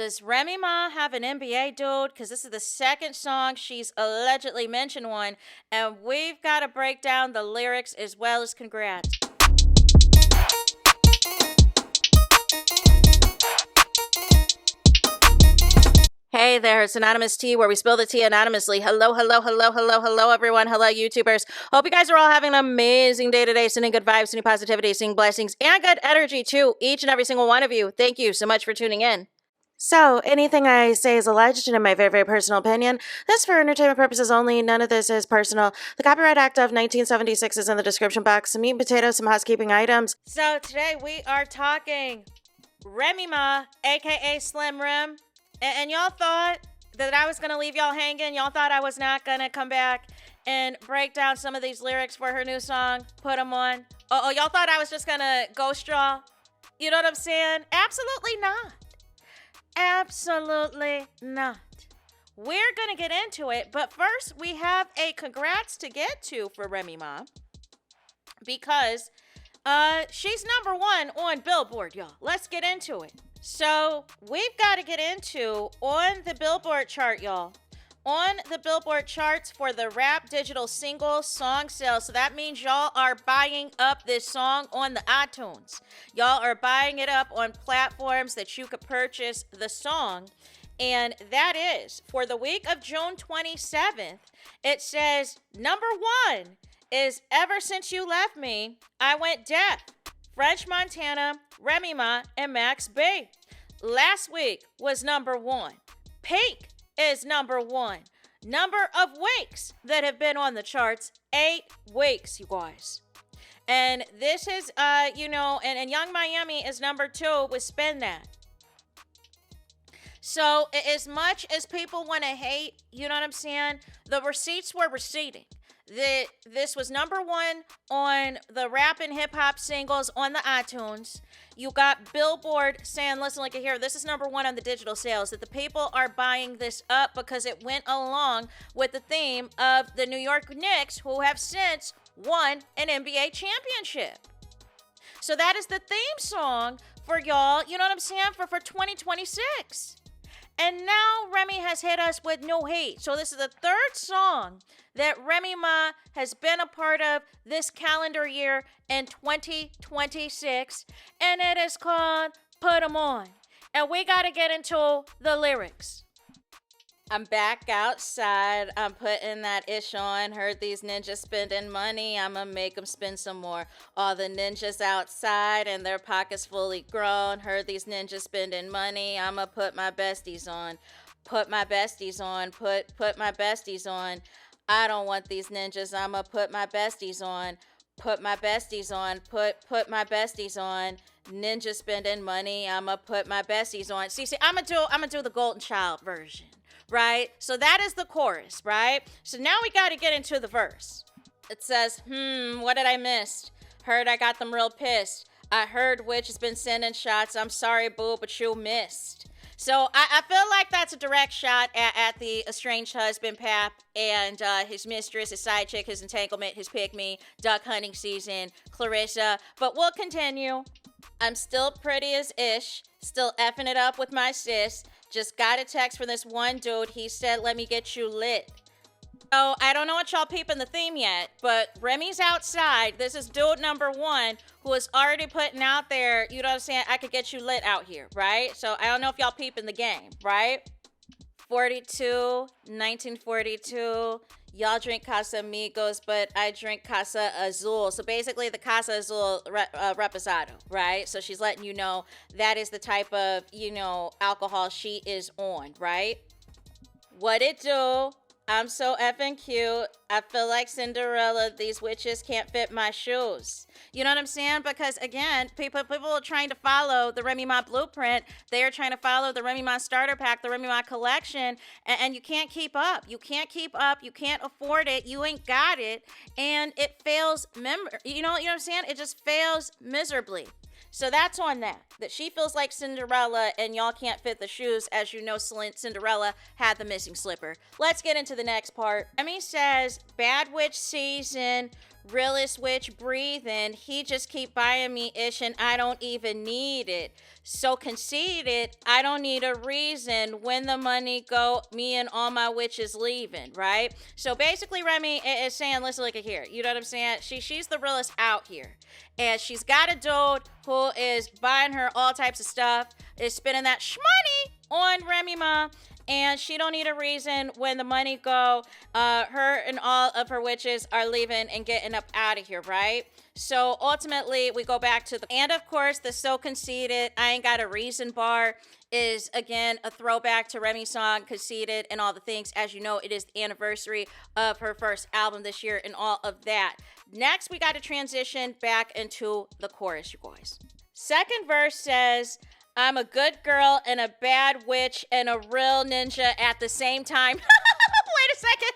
Does Remy Ma have an NBA dude? Because this is the second song she's allegedly mentioned one, and we've got to break down the lyrics as well as congrats. Hey there, it's Anonymous Tea, where we spill the tea anonymously. Hello, hello, hello, hello, hello, everyone. Hello, YouTubers. Hope you guys are all having an amazing day today, sending good vibes, sending positivity, sending blessings, and good energy to each and every single one of you. Thank you so much for tuning in. So, anything I say is alleged and in my very, very personal opinion. This for entertainment purposes only. None of this is personal. The Copyright Act of 1976 is in the description box. Some meat and potatoes, some housekeeping items. So, today we are talking Remy Ma, aka Slim Rim. And y'all thought that I was going to leave y'all hanging. Y'all thought I was not going to come back and break down some of these lyrics for her new song, put them on. Oh, y'all thought I was just going to ghost y'all? You know what I'm saying? Absolutely not. Absolutely not. We're going to get into it, but first we have a congrats to get to for Remy Ma because she's number one on Billboard, y'all. Let's get into it. So we've got to get into on the Billboard chart, y'all. On the Billboard charts for the rap digital single song sales. So that means y'all are buying up this song on the iTunes. Y'all are buying it up on platforms that you could purchase the song. And that is for the week of June 27th. It says number one is Ever Since You Left Me, I Went Deaf. French Montana, Remy Ma, and Max B. Last week was number one. Pink is number one. Number of weeks that have been on the charts, 8 weeks, you guys. And this is, and Young Miami is number 2 with Spin That. So as much as people want to hate, you know what I'm saying? The receipts were receding. This was number one on the rap and hip hop singles on the iTunes. You got Billboard saying, listen, look at here, this is number one on the digital sales, that the people are buying this up because it went along with the theme of the New York Knicks, who have since won an NBA championship. So that is the theme song for y'all, you know what I'm saying, for 2026. And now Remy has hit us with No Hate. So this is the third song that Remy Ma has been a part of this calendar year in 2026. And it is called Put 'Em On. And we got to get into the lyrics. I'm back outside. I'm putting that ish on. Heard these ninjas spending money. I'ma make them spend some more. All the ninjas outside and their pockets fully grown. Heard these ninjas spending money. I'ma put my besties on. Put my besties on. Put my besties on. I don't want these ninjas. I'ma put my besties on. Put my besties on. Put my besties on. Ninja spending money. I'ma put my besties on. See, I'ma do the Golden Child version. Right? So that is the chorus, right? So now we got to get into the verse. It says, what did I miss? Heard I got them real pissed. I heard Witch has been sending shots. I'm sorry, boo, but you missed. So I feel like that's a direct shot at the estranged husband, Pap, and his mistress, his side chick, his entanglement, his pygmy, duck hunting season, Clarissa. But we'll continue. I'm still pretty as ish, still effing it up with my sis. Just got a text from this one dude. He said, let me get you lit. So I don't know what y'all peeping the theme yet, but Remy's outside. This is dude number one who is already putting out there, you know what I'm saying? I could get you lit out here, right? So I don't know if y'all peeping the game, right? 1942. Y'all drink Casamigos, but I drink Casa Azul. So basically the Casa Azul Reposado, right? So she's letting you know that is the type of, alcohol she is on, right? What it do? I'm so effing cute. I feel like Cinderella. These witches can't fit my shoes. You know what I'm saying? Because again, people are trying to follow the Remy Ma blueprint. They are trying to follow the Remy Ma starter pack, the Remy Ma collection, and you can't keep up. You can't keep up. You can't afford it. You ain't got it, and it fails. You know what I'm saying? It just fails miserably. So that's on that she feels like Cinderella and y'all can't fit the shoes. As you know, Cinderella had the missing slipper. Let's get into the next part. Remy says, bad witch season, realest witch breathing. He just keep buying me ish and I don't even need it. So conceited, I don't need a reason. When the money go, me and all my witches leaving, right? So basically, Remy is saying, listen, look at here. You know what I'm saying? She's the realest out here. And she's got a dude who is buying her all types of stuff, is spending that shmoney on Remy Ma. And she don't need a reason. When the money go, her and all of her witches are leaving and getting up out of here, right? So ultimately, we go back to and of course, the so conceited, I ain't got a reason bar is again a throwback to Remy's song Conceited and all the things. As you know, it is the anniversary of her first album this year and all of that. Next, we got to transition back into the chorus, you guys. Second verse says, I'm a good girl and a bad witch and a real ninja at the same time. Wait a second,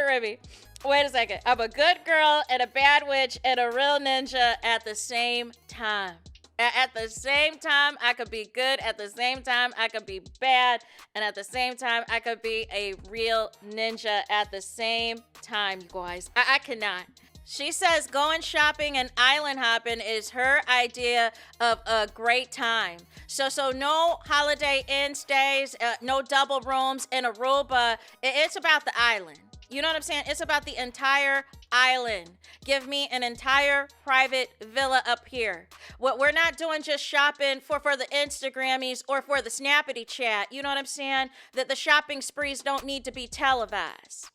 Remy. Wait a second. I'm a good girl and a bad witch and a real ninja at the same time. At the same time, I could be good. At the same time, I could be bad. And at the same time, I could be a real ninja at the same time, you guys. I cannot. She says going shopping and island hopping is her idea of a great time. So no Holiday Inn stays, no double rooms in Aruba. It's about the island. You know what I'm saying? It's about the entire island. Give me an entire private villa up here. What we're not doing just shopping for the Instagrammies or for the Snappity chat. You know what I'm saying? That the shopping sprees don't need to be televised.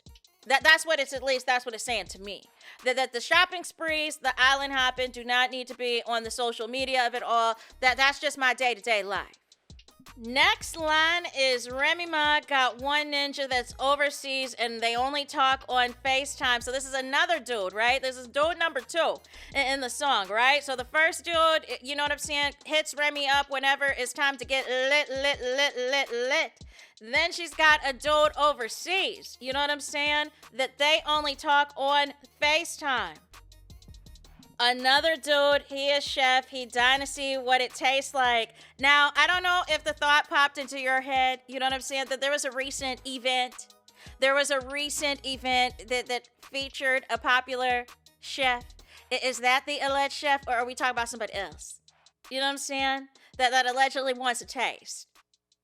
That's what it's saying to me. That the shopping sprees, the island hopping do not need to be on the social media of it all. That's just my day-to-day life. Next line is Remy Ma got one ninja that's overseas and they only talk on FaceTime. So this is another dude, right? This is dude number 2 in the song, right? So the first dude, you know what I'm saying, hits Remy up whenever it's time to get lit. Then she's got a dude overseas, you know what I'm saying, that they only talk on FaceTime. Another dude, he is chef. He dying to see what it tastes like. Now, I don't know if the thought popped into your head, you know what I'm saying, that there was a recent event. There was a recent event that featured a popular chef. Is that the alleged chef, or are we talking about somebody else? You know what I'm saying? That allegedly wants a taste.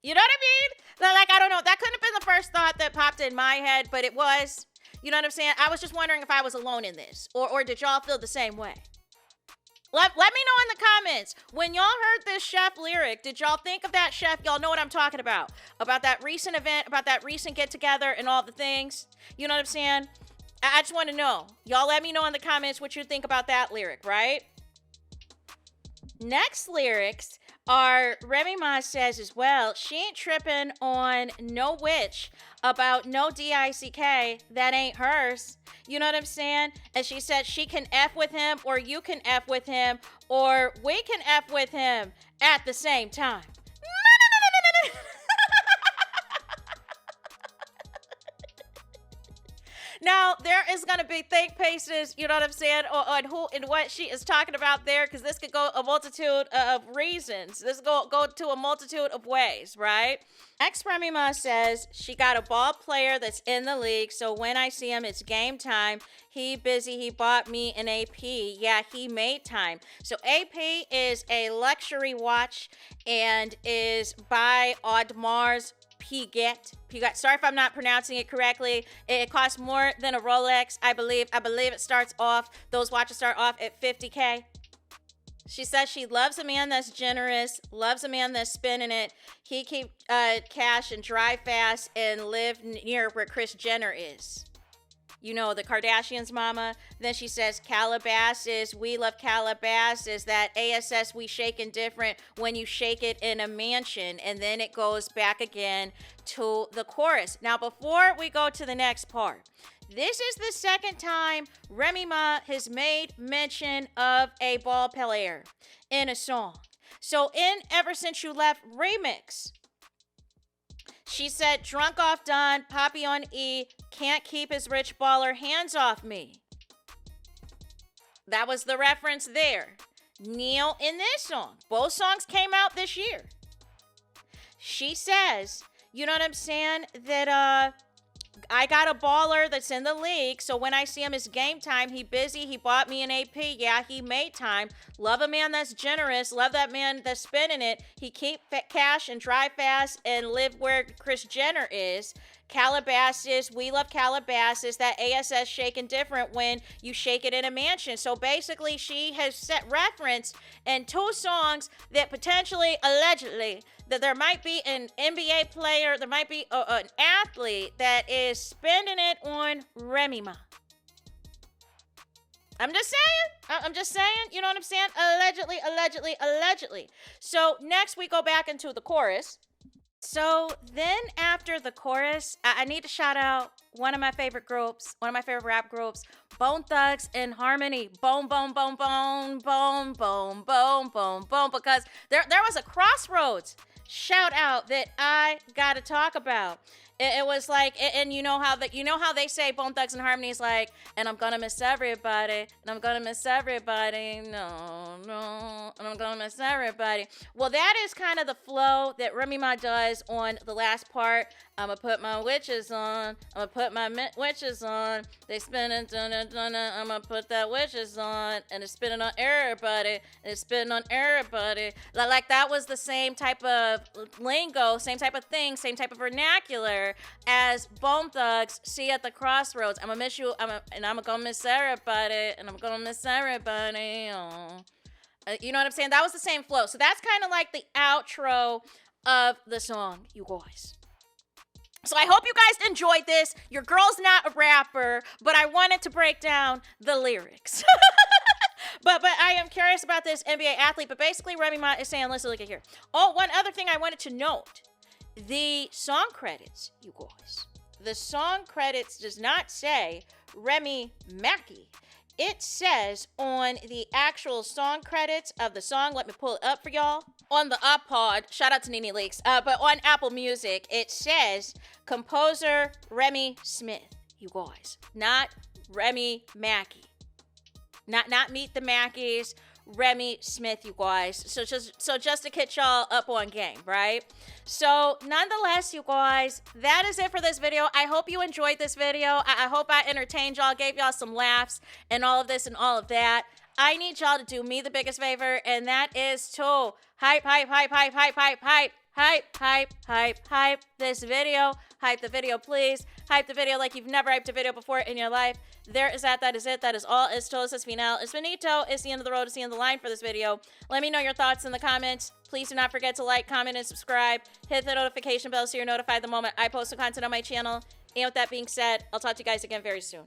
You know what I mean? Like, I don't know. That couldn't have been the first thought that popped in my head, but it was. You know what I'm saying? I was just wondering if I was alone in this, or did y'all feel the same way? Let me know in the comments. When y'all heard this chef lyric, did y'all think of that chef? Y'all know what I'm talking about. About that recent event, about that recent get-together and all the things. You know what I'm saying? I just want to know. Y'all let me know in the comments what you think about that lyric, right? Next lyrics are Remy Ma says as well, she ain't tripping on no witch about no DICK that ain't hers. You know what I'm saying? And she said she can F with him, or you can F with him, or we can F with him at the same time. No. Now, there is going to be think pieces, you know what I'm saying, on who and what she is talking about there, because this could go a multitude of reasons. This go to a multitude of ways, right? Next, Remy Ma says she got a ball player that's in the league, so when I see him, it's game time. He busy, he bought me an AP. Yeah, he made time. So AP is a luxury watch and is by Audemars Piguet. Sorry if I'm not pronouncing it correctly. It costs more than a Rolex, I believe. I believe it starts off, those watches start off at $50K. She says she loves a man that's generous, loves a man that's spending it. He keep cash and drive fast and live near where Kris Jenner is. You know, the Kardashians' mama. Then she says Calabasas, we love Calabasas. That ASS, we shaking different when you shake it in a mansion. And then it goes back again to the chorus. Now, before we go to the next part, this is the second time Remy Ma has made mention of a ball player in a song. So in Ever Since You Left remix, she said, drunk off Don, Poppy on E, can't keep his rich baller hands off me. That was the reference there. Neil in this song. Both songs came out this year. She says, you know what I'm saying, that I got a baller that's in the league, so when I see him, it's game time. He busy. He bought me an AP. Yeah, he made time. Love a man that's generous. Love that man that's spending it. He keep cash and drive fast and live where Kris Jenner is. Calabasas, we love Calabasas. That ASS shaking different when you shake it in a mansion. So basically, she has set reference in 2 songs that potentially, allegedly, that there might be an NBA player, there might be an athlete that is spending it on Remy Ma. I'm just saying, you know what I'm saying? Allegedly, allegedly, allegedly. So next we go back into the chorus. So then after the chorus, I need to shout out one of my favorite groups, one of my favorite rap groups, Bone Thugs and Harmony. Boom, boom, boom, boom, boom, boom, boom, boom, boom. Because there was a crossroads shout out that I gotta talk about. It was like, and you know how they say Bone Thugs and Harmony is like, and I'm gonna miss everybody, and I'm gonna miss everybody, no, and I'm gonna miss everybody. Well, that is kind of the flow that Remy Ma does on the last part. I'ma put my witches on, I'ma put my witches on. They spinning, I'ma put that witches on, and it's spinning on everybody, and it's spinning on everybody. Like that was the same type of lingo, same type of thing, same type of vernacular as Bone Thugs see at the crossroads. I'ma miss you, and I'm gonna miss everybody, and I'm gonna miss everybody. Oh. You know what I'm saying? That was the same flow. So that's kind of like the outro of the song, you guys. So I hope you guys enjoyed this. Your girl's not a rapper, but I wanted to break down the lyrics. But I am curious about this NBA athlete. But basically, Remy Ma is saying, listen, look at here. Oh, one other thing I wanted to note. The song credits, you guys. The song credits does not say Remy Mackey. It says on the actual song credits of the song, let me pull it up for y'all. On the iPod, shout out to Nene Leaks, but on Apple Music, it says composer Remy Smith, you guys. Not Remy Mackey. Not Meet the Mackeys, Remy Smith, you guys. So just to catch y'all up on game, right? So nonetheless, you guys, that is it for this video. I hope you enjoyed this video. I hope I entertained y'all, gave y'all some laughs and all of this and all of that. I need y'all to do me the biggest favor, and that is to hype this video. Hype the video, please. Hype the video like you've never hyped a video before in your life. There is that. That is it. That is all. Es todos es final. Es finito. It's the end of the road. It's the end of the line for this video. Let me know your thoughts in the comments. Please do not forget to like, comment, and subscribe. Hit the notification bell so you're notified the moment I post new content on my channel. And with that being said, I'll talk to you guys again very soon.